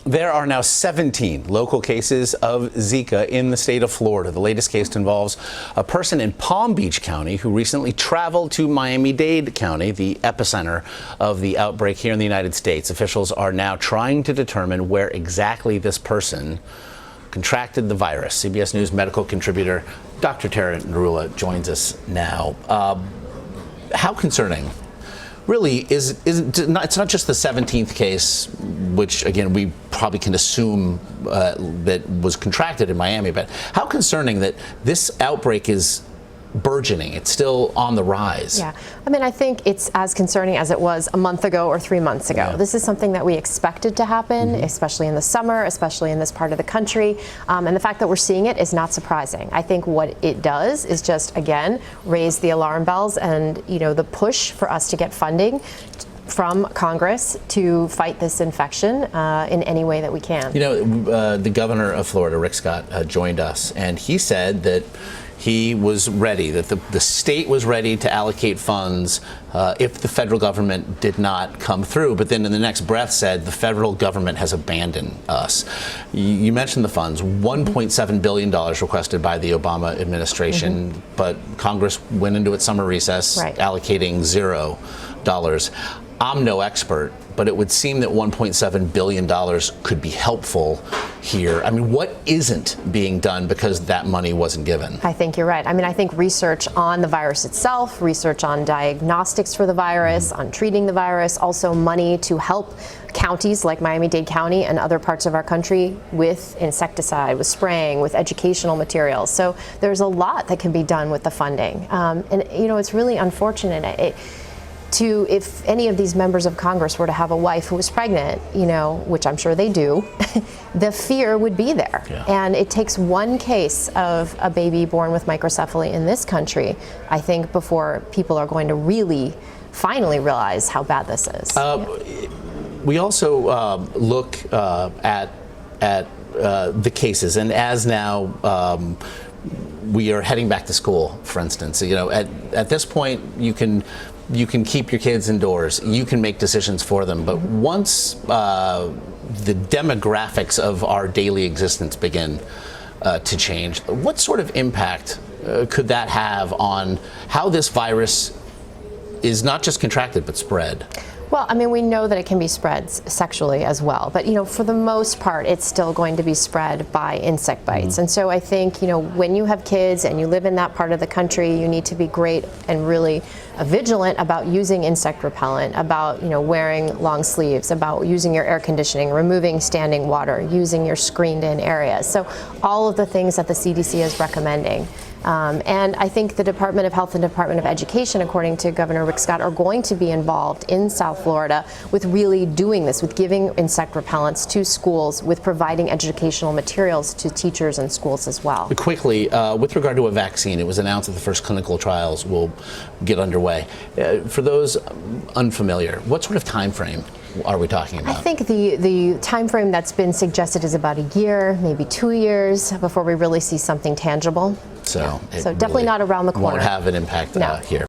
There are now 17 local cases of Zika in the state of Florida. The latest case involves a person in Palm Beach County who recently traveled to Miami-Dade County, the epicenter of the outbreak here in the United States. Officials are now trying to determine where exactly this person contracted the virus. CBS News medical contributor Dr. Narula joins us now. How concerning really is it's not just the 17th case, which again we probably can assume that was contracted in Miami, but how concerning that this outbreak is burgeoning. It's still on the rise. Yeah, I mean, I think it's as concerning as it was a month ago or 3 months ago. Yeah. This is something that we expected to happen, especially in the summer, especially in this part of the country. And the fact that we're seeing it is not surprising. I think what it does is just, again, raise the alarm bells and, you know, the push for us to get funding from Congress to fight this infection in any way that we can. You know, the governor of Florida, Rick Scott, joined us, and he said that he was ready, that the state was ready to allocate funds if the federal government did not come through, but then in the next breath said the federal government has abandoned us. You mentioned the funds, $1.7 billion requested by the Obama administration, but Congress went into its summer recess allocating $0. I'm no expert, but it would seem that $1.7 billion could be helpful here. I mean, what isn't being done because that money wasn't given? I think you're right. I mean, I think research on the virus itself, research on diagnostics for the virus, on treating the virus, also money to help counties like Miami-Dade County and other parts of our country with insecticide, with spraying, with educational materials. So there's a lot that can be done with the funding. And, you know, it's really unfortunate. If any of these members of Congress were to have a wife who was pregnant, you know, which I'm sure they do, the fear would be there. Yeah. And it takes one case of a baby born with microcephaly in this country, I think, before people are going to really finally realize how bad this is. We also look at the cases, and as now we are heading back to school, for instance, you know, at this point you can keep your kids indoors, you can make decisions for them, but once the demographics of our daily existence begin to change, what sort of impact could that have on how this virus is not just contracted but spread? Well, I mean, we know that it can be spread sexually as well, but, you know, for the most part, it's still going to be spread by insect bites. And so I think, you know, when you have kids and you live in that part of the country, you need to be great and really vigilant about using insect repellent, about, you know, wearing long sleeves, about using your air conditioning, removing standing water, using your screened-in areas. So all of the things that the CDC is recommending. And I think the Department of Health and Department of Education, according to Governor Rick Scott, are going to be involved in South Florida with really doing this, with giving insect repellents to schools, with providing educational materials to teachers and schools as well. Quickly, with regard to a vaccine, it was announced that the first clinical trials will get underway. For those unfamiliar, what sort of time frame are we talking about? I think the time frame that's been suggested is about a year, maybe 2 years before we really see something tangible. So, so definitely not around the corner. Won't have an impact here.